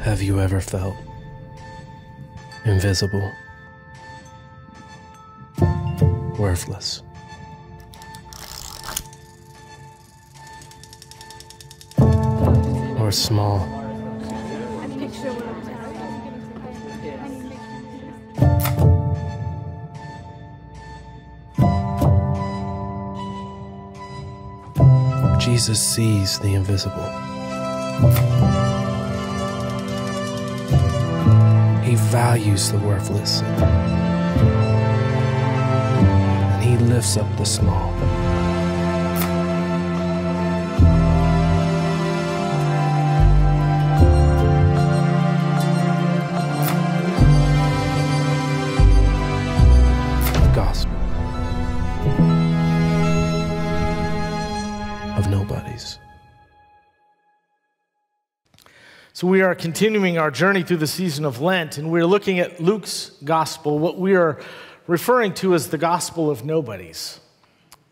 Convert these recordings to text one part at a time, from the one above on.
Have you ever felt invisible, worthless, or small? Jesus sees the invisible. He values the worthless, and he lifts up the small. The Gospel of Nobodies. So we are continuing our journey through the season of Lent, and we're looking at Luke's gospel, what we are referring to as the Gospel of Nobodies.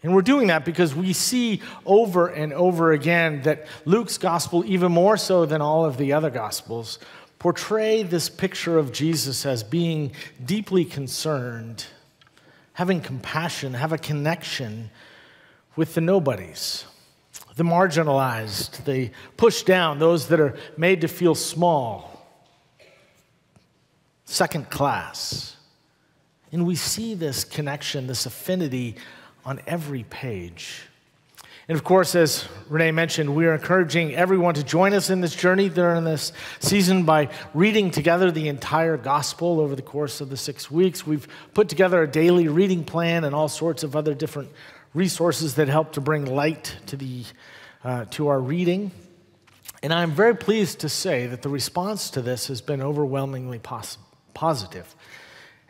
And we're doing that because we see over and over again that Luke's gospel, even more so than all of the other gospels, portray this picture of Jesus as being deeply concerned, having compassion, have a connection with the nobodies, the marginalized, the pushed down, those that are made to feel small, second class. And we see this connection, this affinity on every page. And of course, as Renee mentioned, we are encouraging everyone to join us in this journey during this season by reading together the entire gospel over the course of the 6 weeks. We've put together a daily reading plan and all sorts of other different resources that help to bring light to our reading. And I'm very pleased to say that the response to this has been overwhelmingly positive.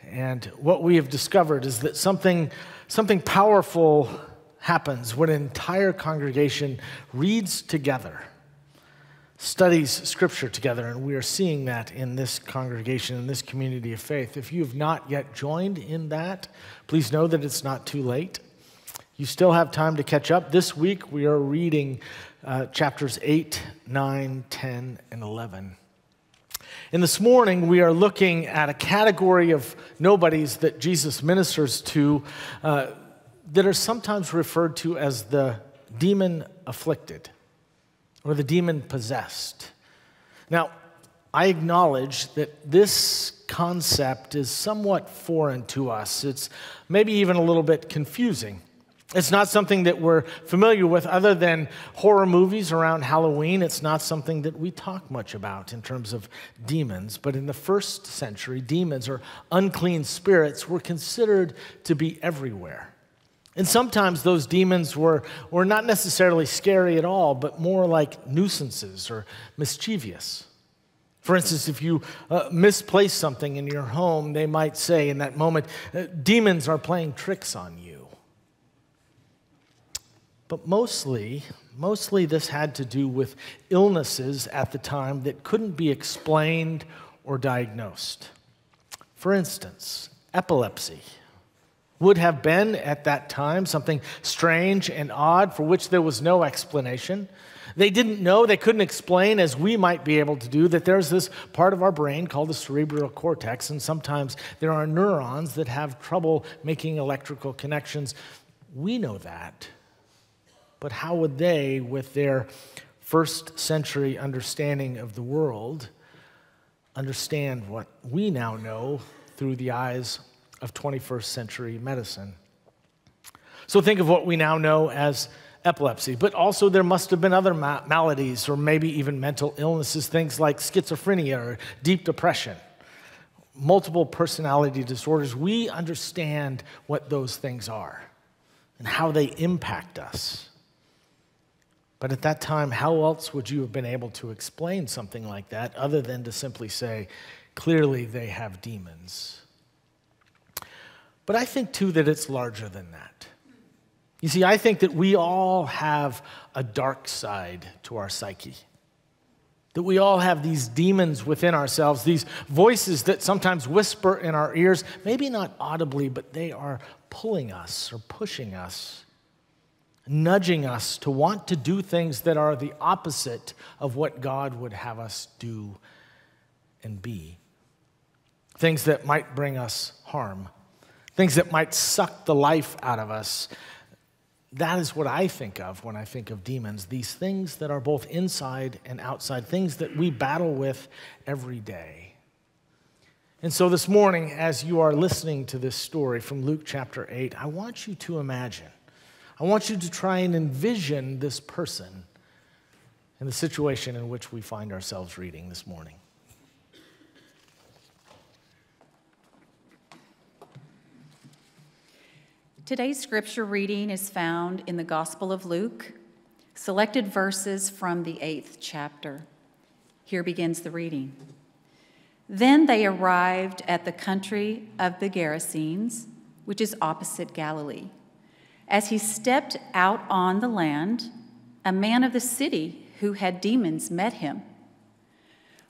And what we have discovered is that something powerful happens when an entire congregation reads together, studies Scripture together, and we are seeing that in this congregation, in this community of faith. If you have not yet joined in that, please know that it's not too late. You still have time to catch up. This week, we are reading chapters 8, 9, 10, and 11. And this morning, we are looking at a category of nobodies that Jesus ministers to that are sometimes referred to as the demon afflicted or the demon possessed. Now, I acknowledge that this concept is somewhat foreign to us. It's maybe even a little bit confusing. It's not something that we're familiar with other than horror movies around Halloween. It's not something that we talk much about in terms of demons. But in the first century, demons or unclean spirits were considered to be everywhere. And sometimes those demons were not necessarily scary at all, but more like nuisances or mischievous. For instance, if you misplace something in your home, they might say in that moment, demons are playing tricks on you. But mostly this had to do with illnesses at the time that couldn't be explained or diagnosed. For instance, epilepsy would have been at that time something strange and odd for which there was no explanation. They didn't know, they couldn't explain, as we might be able to do, that there's this part of our brain called the cerebral cortex, and sometimes there are neurons that have trouble making electrical connections. We know that. But how would they, with their first century understanding of the world, understand what we now know through the eyes of 21st century medicine? So think of what we now know as epilepsy, but also there must have been other maladies or maybe even mental illnesses, things like schizophrenia or deep depression, multiple personality disorders. We understand what those things are and how they impact us. But at that time, how else would you have been able to explain something like that other than to simply say, clearly they have demons? But I think, too, that it's larger than that. You see, I think that we all have a dark side to our psyche. That we all have these demons within ourselves, these voices that sometimes whisper in our ears, maybe not audibly, but they are pulling us or pushing us, nudging us to want to do things that are the opposite of what God would have us do and be. Things that might bring us harm. Things that might suck the life out of us. That is what I think of when I think of demons. These things that are both inside and outside. Things that we battle with every day. And so this morning, as you are listening to this story from Luke chapter 8, I want you to imagine. I want you to try and envision this person in the situation in which we find ourselves reading this morning. Today's scripture reading is found in the Gospel of Luke, selected verses from the 8th chapter. Here begins the reading. Then they arrived at the country of the Gerasenes, which is opposite Galilee. As he stepped out on the land, a man of the city who had demons met him.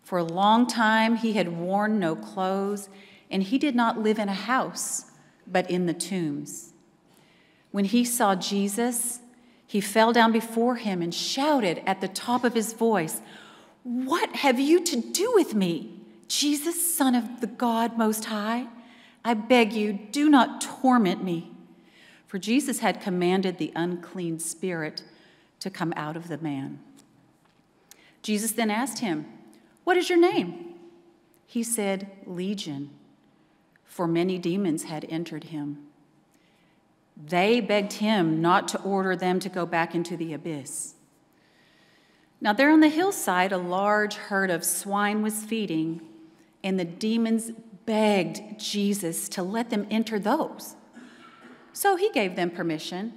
For a long time he had worn no clothes, and he did not live in a house, but in the tombs. When he saw Jesus, he fell down before him and shouted at the top of his voice, "What have you to do with me, Jesus, Son of the God Most High? I beg you, do not torment me." For Jesus had commanded the unclean spirit to come out of the man. Jesus then asked him, "What is your name?" He said, "Legion," for many demons had entered him. They begged him not to order them to go back into the abyss. Now there on the hillside, a large herd of swine was feeding, and the demons begged Jesus to let them enter those. So he gave them permission.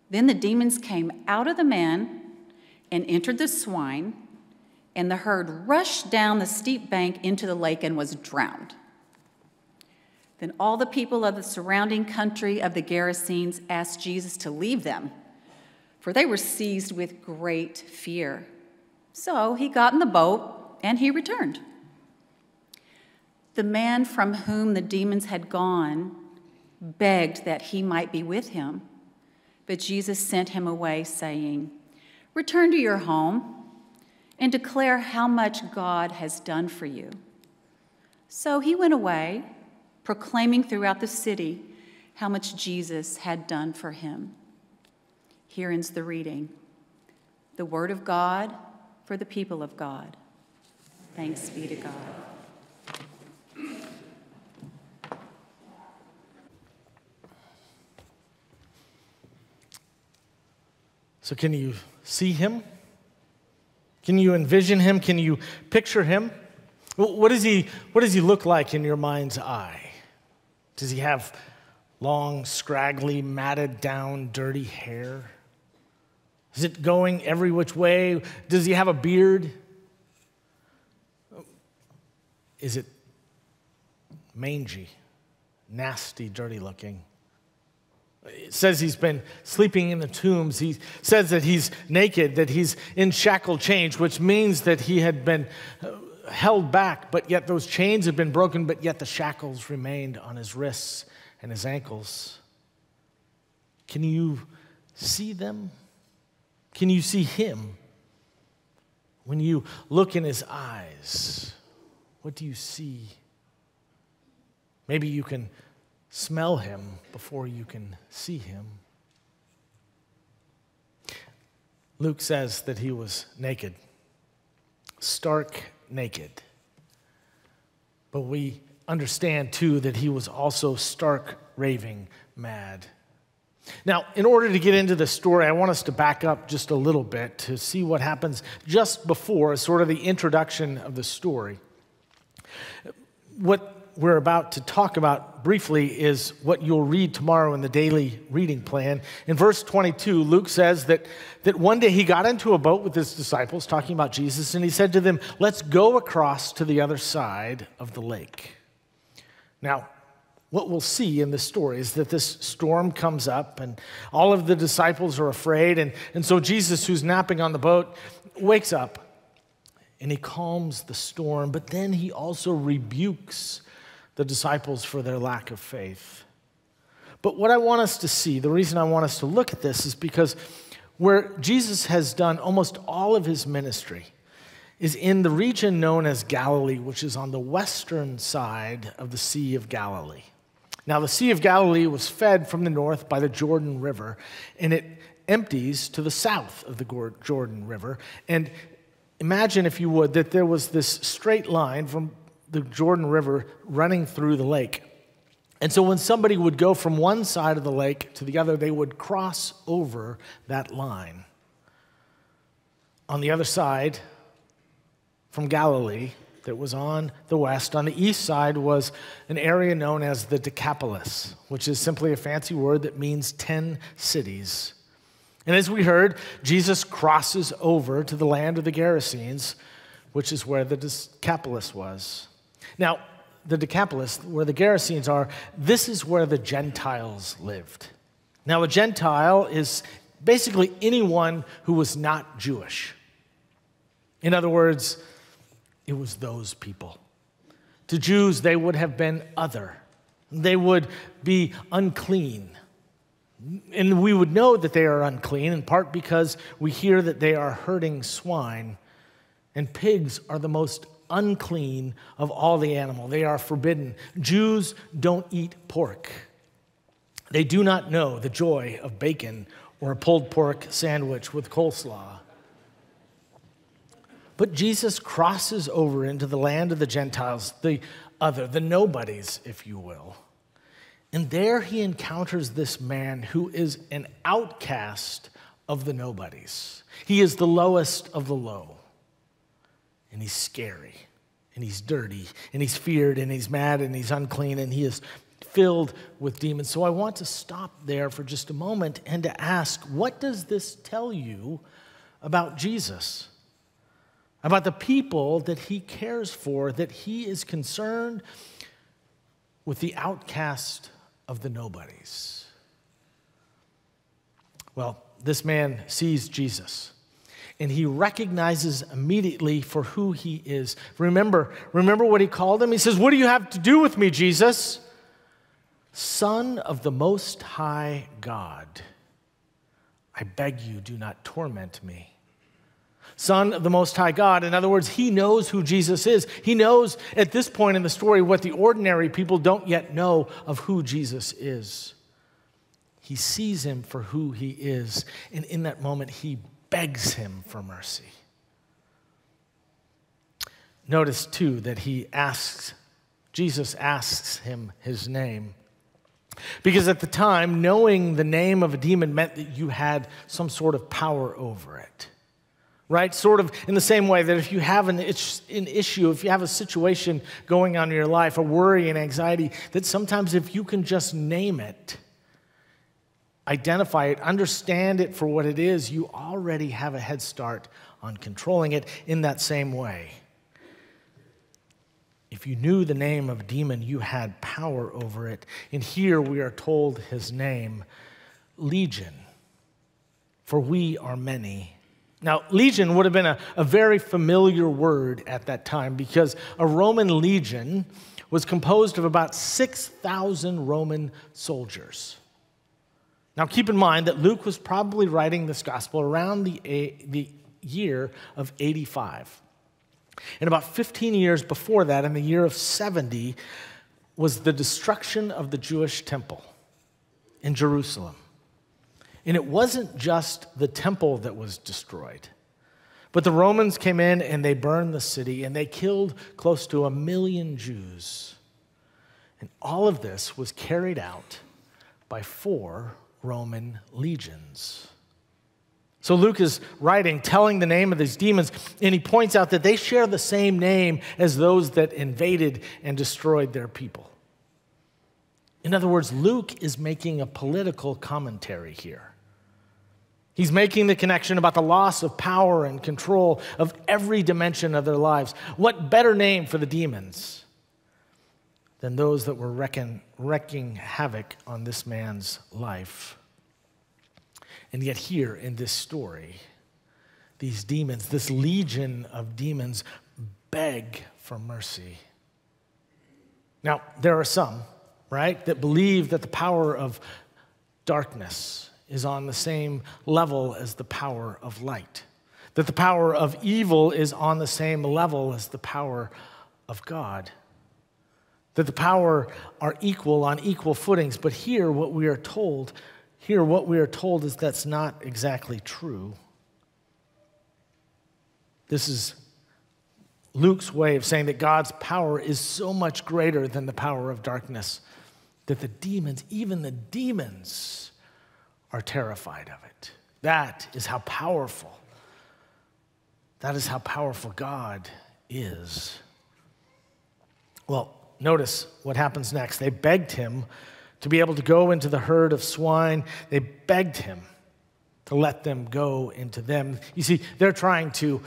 Then the demons came out of the man and entered the swine, and the herd rushed down the steep bank into the lake and was drowned. Then all the people of the surrounding country of the Gerasenes asked Jesus to leave them, for they were seized with great fear. So he got in the boat and he returned. The man from whom the demons had gone begged that he might be with him, but Jesus sent him away, saying, "Return to your home and declare how much God has done for you." So he went away, proclaiming throughout the city how much Jesus had done for him. Here ends the reading. The word of God for the people of God. Thanks be to God. So can you see him? Can you envision him? Can you picture him? What does he look like in your mind's eye? Does he have long, scraggly, matted down, dirty hair? Is it going every which way? Does he have a beard? Is it mangy, nasty, dirty looking? It says he's been sleeping in the tombs. He says that he's naked, that he's in shackled chains, which means that he had been held back, but yet those chains had been broken, but yet the shackles remained on his wrists and his ankles. Can you see them? Can you see him? When you look in his eyes, what do you see? Maybe you can smell him before you can see him. Luke says that he was naked, stark naked. But we understand, too, that he was also stark, raving mad. Now, in order to get into the story, I want us to back up just a little bit to see what happens just before, sort of the introduction of the story. What we're about to talk about briefly is what you'll read tomorrow in the daily reading plan. In verse 22, Luke says that one day he got into a boat with his disciples, talking about Jesus, and he said to them, "Let's go across to the other side of the lake." Now, what we'll see in this story is that this storm comes up, and all of the disciples are afraid, and so Jesus, who's napping on the boat, wakes up, and he calms the storm, but then he also rebukes the disciples for their lack of faith. But what I want us to see, the reason I want us to look at this is because where Jesus has done almost all of his ministry is in the region known as Galilee, which is on the western side of the Sea of Galilee. Now, the Sea of Galilee was fed from the north by the Jordan River, and it empties to the south of the Jordan River. And imagine, if you would, that there was this straight line from the Jordan River running through the lake. And so when somebody would go from one side of the lake to the other, they would cross over that line. On the other side, from Galilee, that was on the west, on the east side was an area known as the Decapolis, which is simply a fancy word that means 10 cities. And as we heard, Jesus crosses over to the land of the Gerasenes, which is where the Decapolis was. Now, the Decapolis, where the Gerasenes are, this is where the Gentiles lived. Now, a Gentile is basically anyone who was not Jewish. In other words, it was those people. To Jews, they would have been other. They would be unclean. And we would know that they are unclean, in part because we hear that they are herding swine, and pigs are the most unclean of all the animal. They are forbidden. Jews don't eat pork. They do not know the joy of bacon or a pulled pork sandwich with coleslaw. But Jesus crosses over into the land of the Gentiles, the other, the nobodies, if you will. And there he encounters this man who is an outcast of the nobodies. He is the lowest of the low. And he's scary, and he's dirty, and he's feared, and he's mad, and he's unclean, and he is filled with demons. So I want to stop there for just a moment and to ask, what does this tell you about Jesus? About the people that he cares for, that he is concerned with the outcast of the nobodies. Well, this man sees Jesus, and he recognizes immediately for who he is. Remember what he called him? He says, "What do you have to do with me, Jesus? Son of the Most High God. I beg you, do not torment me." Son of the Most High God. In other words, he knows who Jesus is. He knows at this point in the story what the ordinary people don't yet know of who Jesus is. He sees him for who he is, and in that moment, he begs him for mercy. Notice, too, that Jesus asks him his name. Because at the time, knowing the name of a demon meant that you had some sort of power over it. Right? Sort of in the same way that if you have an issue, if you have a situation going on in your life, a worry and anxiety, that sometimes if you can just name it, identify it, understand it for what it is, you already have a head start on controlling it in that same way. If you knew the name of a demon, you had power over it. And here we are told his name, Legion, for we are many. Now, legion would have been a very familiar word at that time because a Roman legion was composed of about 6,000 Roman soldiers. Now, keep in mind that Luke was probably writing this gospel around the year of 85. And about 15 years before that, in the year of 70, was the destruction of the Jewish temple in Jerusalem. And it wasn't just the temple that was destroyed, but the Romans came in and they burned the city and they killed close to 1 million Jews. And all of this was carried out by 4 Roman legions. So Luke is writing, telling the name of these demons, and he points out that they share the same name as those that invaded and destroyed their people. In other words, Luke is making a political commentary here. He's making the connection about the loss of power and control of every dimension of their lives. What better name for the demons than those that were wreaking havoc on this man's life? And yet here in this story, these demons, this legion of demons, beg for mercy. Now, there are some, right, that believe that the power of darkness is on the same level as the power of light. that the power of evil is on the same level as the power of God, that the power are equal on equal footings. But here what we are told is that's not exactly true. This is Luke's way of saying that God's power is so much greater than the power of darkness that the demons, even the demons, are terrified of it. That is how powerful God is. Well, notice what happens next. They begged him to be able to go into the herd of swine. They begged him to let them go into them. You see, they're trying to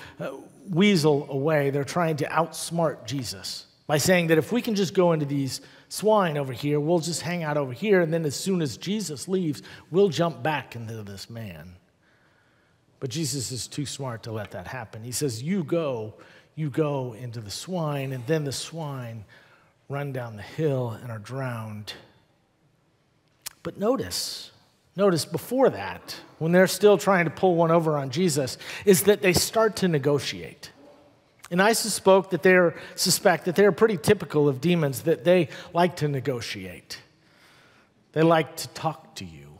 weasel away. They're trying to outsmart Jesus by saying that if we can just go into these swine over here, we'll just hang out over here, and then as soon as Jesus leaves, we'll jump back into this man. But Jesus is too smart to let that happen. He says, you go into the swine, and then the swine run down the hill and are drowned. But notice before that, when they're still trying to pull one over on Jesus, is that they start to negotiate. And I suspect that they're pretty typical of demons, that they like to negotiate. They like to talk to you,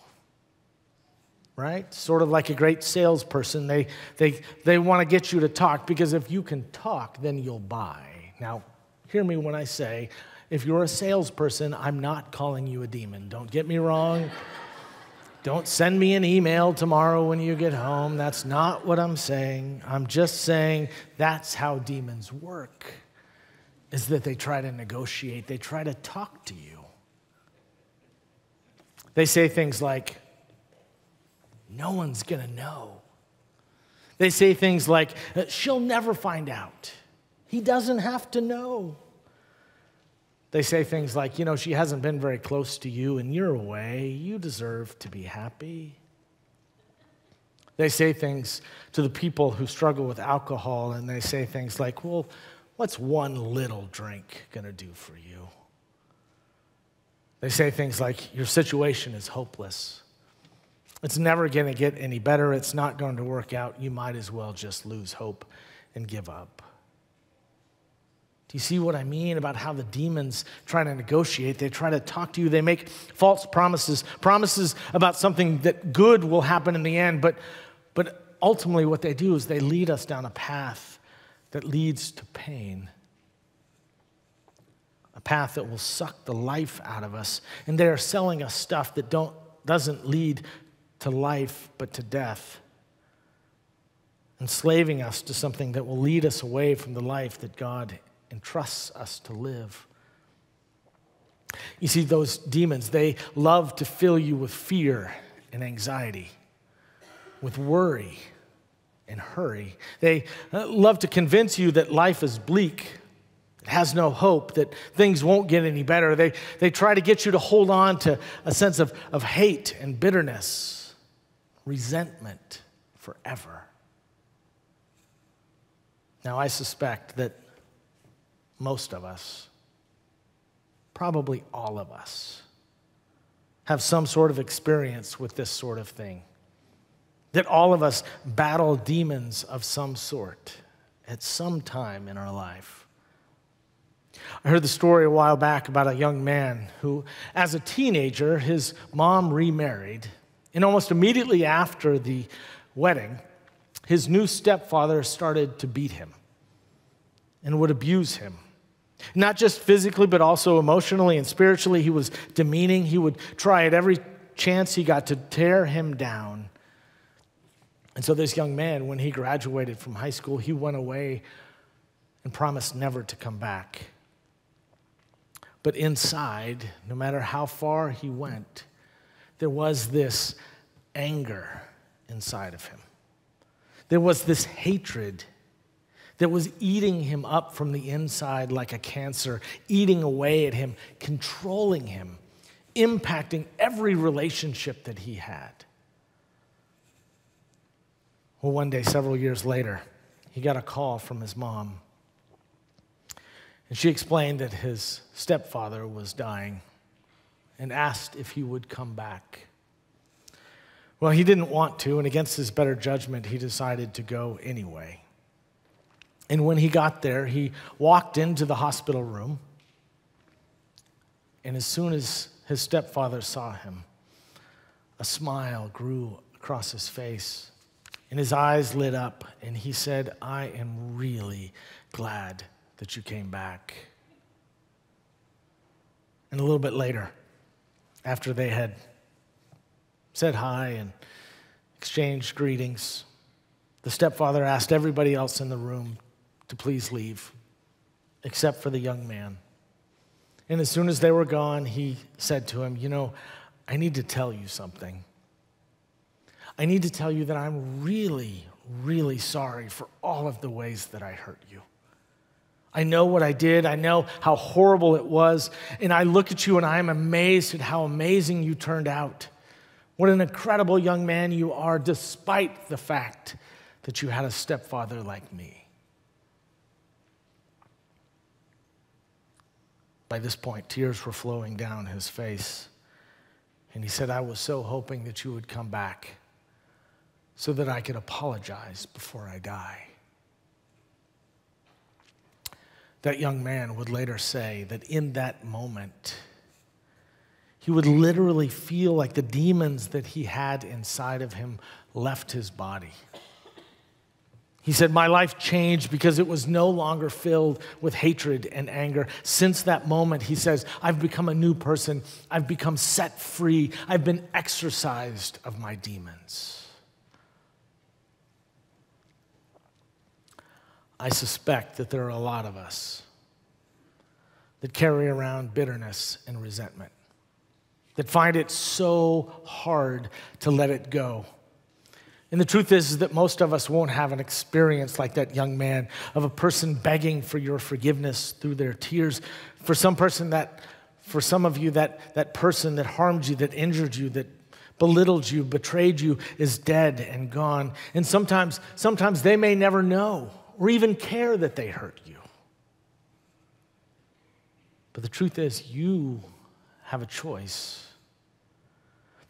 right? Sort of like a great salesperson. They want to get you to talk, because if you can talk, then you'll buy. Now, hear me when I say, if you're a salesperson, I'm not calling you a demon. Don't get me wrong. Don't send me an email tomorrow when you get home. That's not what I'm saying. I'm just saying that's how demons work, is that they try to negotiate. They try to talk to you. They say things like, no one's going to know. They say things like, she'll never find out. He doesn't have to know. They say things like, she hasn't been very close to you and you're away. You deserve to be happy. They say things to the people who struggle with alcohol, and they say things like, well, what's one little drink going to do for you? They say things like, your situation is hopeless. It's never going to get any better. It's not going to work out. You might as well just lose hope and give up. Do you see what I mean about how the demons try to negotiate? They try to talk to you. They make false promises about something that good will happen in the end. But ultimately what they do is they lead us down a path that leads to pain, a path that will suck the life out of us. And they are selling us stuff that doesn't lead to life but to death, enslaving us to something that will lead us away from the life that God entrusts us to live. You see, those demons, they love to fill you with fear and anxiety, with worry and hurry. They love to convince you that life is bleak, it has no hope, that things won't get any better. They try to get you to hold on to a sense of hate and bitterness, resentment forever. Now, I suspect that most of us, probably all of us, have some sort of experience with this sort of thing. That all of us battle demons of some sort at some time in our life. I heard the story a while back about a young man who, as a teenager, his mom remarried, and almost immediately after the wedding, his new stepfather started to beat him and would abuse him. Not just physically, but also emotionally and spiritually. He was demeaning. He would try at every chance he got to tear him down. And so this young man, when he graduated from high school, he went away and promised never to come back. But inside, no matter how far he went, there was this anger inside of him. There was this hatred that was eating him up from the inside like a cancer, eating away at him, controlling him, impacting every relationship that he had. Well, one day, several years later, he got a call from his mom. And she explained that his stepfather was dying and asked if he would come back. Well, he didn't want to, and against his better judgment, he decided to go anyway. And when he got there, he walked into the hospital room, and as soon as his stepfather saw him, a smile grew across his face, and his eyes lit up, and he said, "I am really glad that you came back." And a little bit later, after they had said hi and exchanged greetings, the stepfather asked everybody else in the room to please leave, except for the young man. And as soon as they were gone, he said to him, I need to tell you something. I need to tell you that I'm really, really sorry for all of the ways that I hurt you. I know what I did. I know how horrible it was. And I look at you and I'm amazed at how amazing you turned out. What an incredible young man you are, despite the fact that you had a stepfather like me. By this point, tears were flowing down his face. And he said, I was so hoping that you would come back so that I could apologize before I die. That young man would later say that in that moment, he would literally feel like the demons that he had inside of him left his body. He said, my life changed because it was no longer filled with hatred and anger. Since that moment, he says, I've become a new person. I've become set free. I've been exorcised of my demons. I suspect that there are a lot of us that carry around bitterness and resentment, that find it so hard to let it go. And the truth is that most of us won't have an experience like that young man of a person begging for your forgiveness through their tears. For some of you, that person that harmed you, that injured you, that belittled you, betrayed you, is dead and gone. And sometimes they may never know or even care that they hurt you. But the truth is, you have a choice.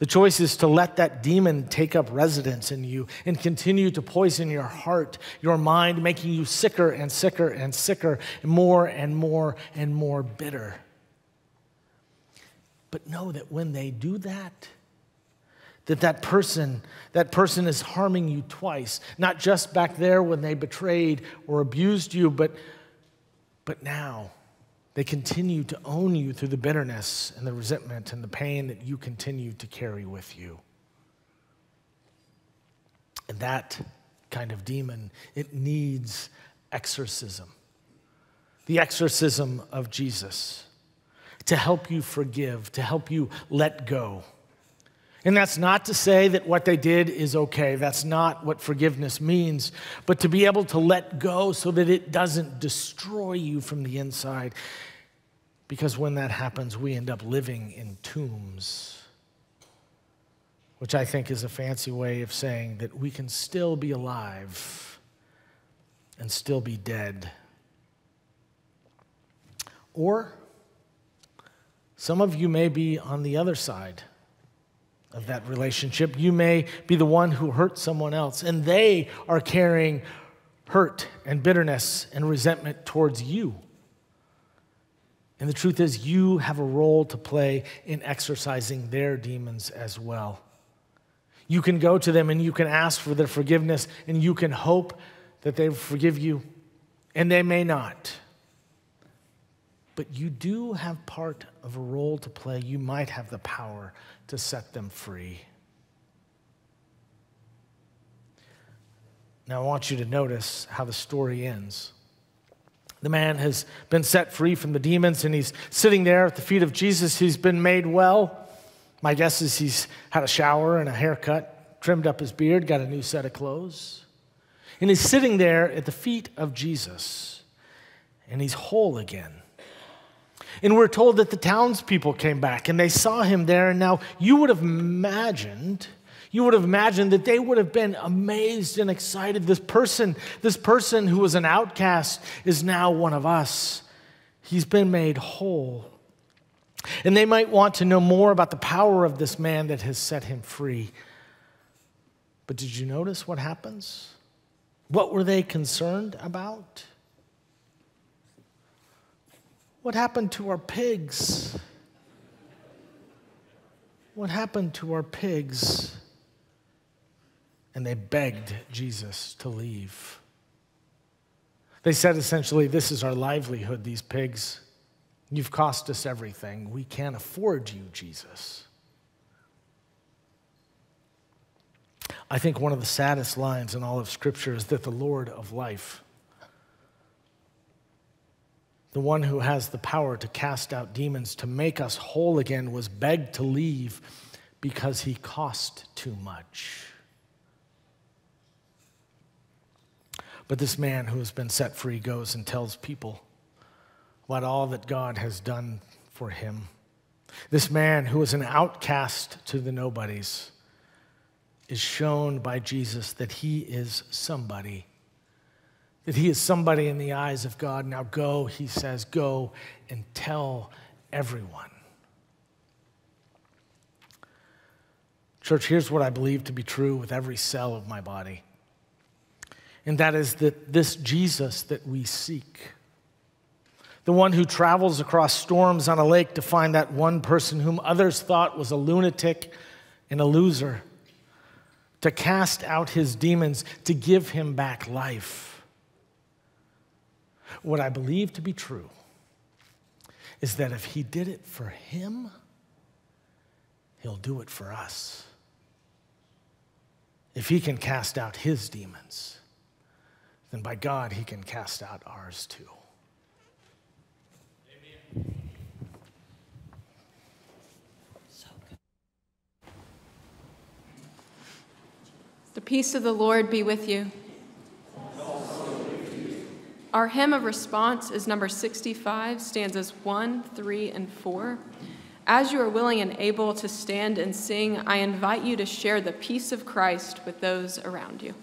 The choice is to let that demon take up residence in you and continue to poison your heart, your mind, making you sicker and sicker and sicker, and more and more and more bitter. But know that when they do that, that person is harming you twice, not just back there when they betrayed or abused you, but now. They continue to own you through the bitterness and the resentment and the pain that you continue to carry with you. And that kind of demon, it needs exorcism. The exorcism of Jesus to help you forgive, to help you let go. And that's not to say that what they did is okay. That's not what forgiveness means. But to be able to let go so that it doesn't destroy you from the inside. Because when that happens, we end up living in tombs. Which I think is a fancy way of saying that we can still be alive and still be dead. Or some of you may be on the other side of that relationship. You may be the one who hurt someone else, and they are carrying hurt and bitterness and resentment towards you. And the truth is, you have a role to play in exorcising their demons as well. You can go to them and you can ask for their forgiveness, and you can hope that they forgive you, and they may not. But you do have part of a role to play. You might have the power to set them free. Now, I want you to notice how the story ends. The man has been set free from the demons, and he's sitting there at the feet of Jesus. He's been made well. My guess is he's had a shower and a haircut, trimmed up his beard, got a new set of clothes. And he's sitting there at the feet of Jesus, and he's whole again. And we're told that the townspeople came back and they saw him there. And now you would have imagined that they would have been amazed and excited. This person who was an outcast is now one of us. He's been made whole. And they might want to know more about the power of this man that has set him free. But did you notice what happens? What were they concerned about? What happened to our pigs? What happened to our pigs? And they begged Jesus to leave. They said essentially, this is our livelihood, these pigs. You've cost us everything. We can't afford you, Jesus. I think one of the saddest lines in all of Scripture is that the Lord of life, the one who has the power to cast out demons, to make us whole again, was begged to leave because he cost too much. But this man who has been set free goes and tells people about all that God has done for him. This man who is an outcast to the nobodies is shown by Jesus that he is somebody. That he is somebody in the eyes of God. Now go, he says, go and tell everyone. Church, here's what I believe to be true with every cell of my body. And that is that this Jesus that we seek, the one who travels across storms on a lake to find that one person whom others thought was a lunatic and a loser, to cast out his demons, to give him back life. What I believe to be true is that if he did it for him, he'll do it for us. If he can cast out his demons, then by God, he can cast out ours too. Amen. The peace of the Lord be with you. Our hymn of response is number 65, stanzas 1, 3, and 4. As you are willing and able to stand and sing, I invite you to share the peace of Christ with those around you.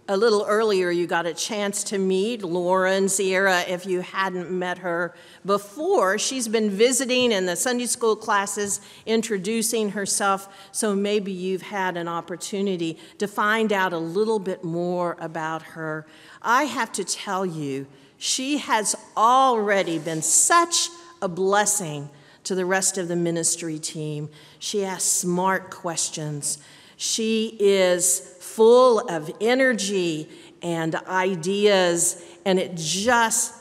A little earlier, you got a chance to meet Lauren Sierra if you hadn't met her before. She's been visiting in the Sunday school classes, introducing herself, so maybe you've had an opportunity to find out a little bit more about her. I have to tell you, she has already been such a blessing to the rest of the ministry team. She asks smart questions. She is full of energy and ideas, and it just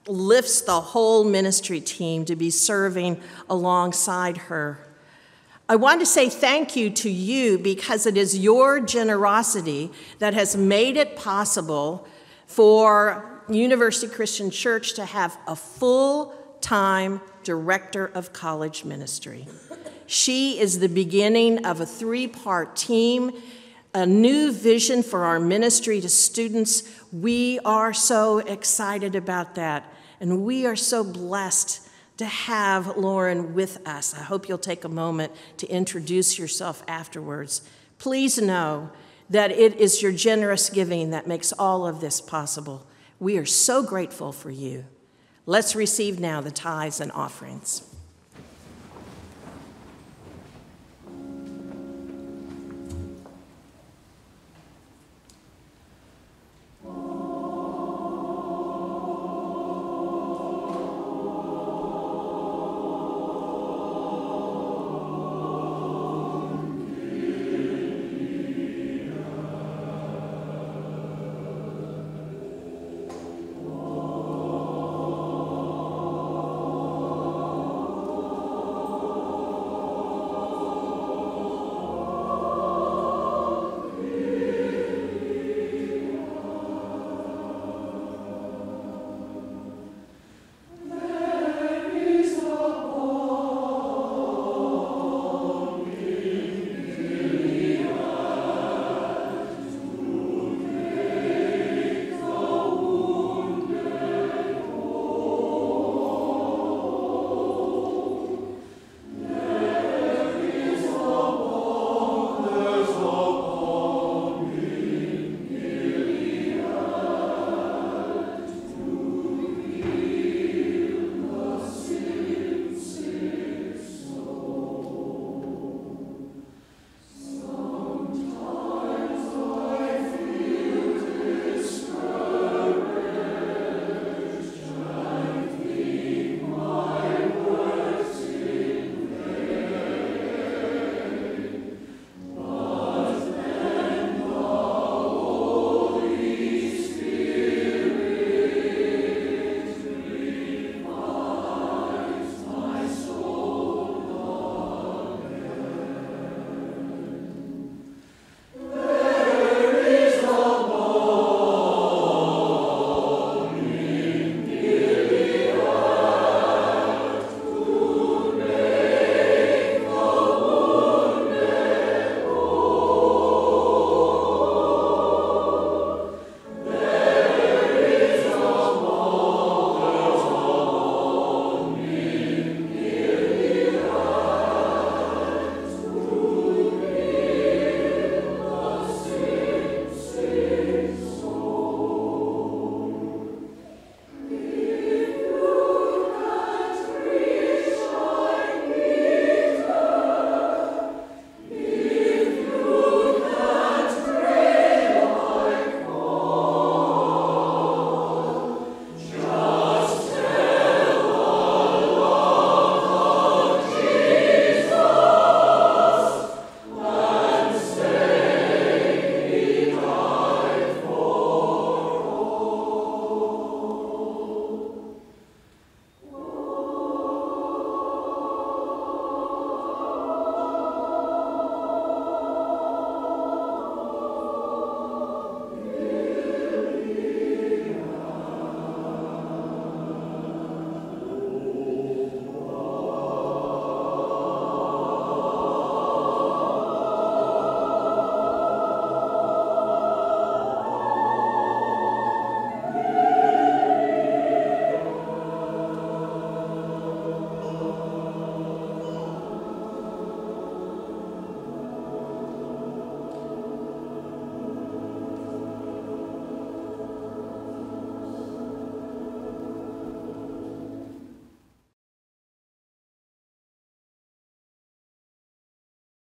lifts the whole ministry team to be serving alongside her. I want to say thank you to you because it is your generosity that has made it possible for University Christian Church to have a full-time director of college ministry. She is the beginning of a 3-part team, a new vision for our ministry to students. We are so excited about that, and we are so blessed to have Lauren with us. I hope you'll take a moment to introduce yourself afterwards. Please know that it is your generous giving that makes all of this possible. We are so grateful for you. Let's receive now the tithes and offerings.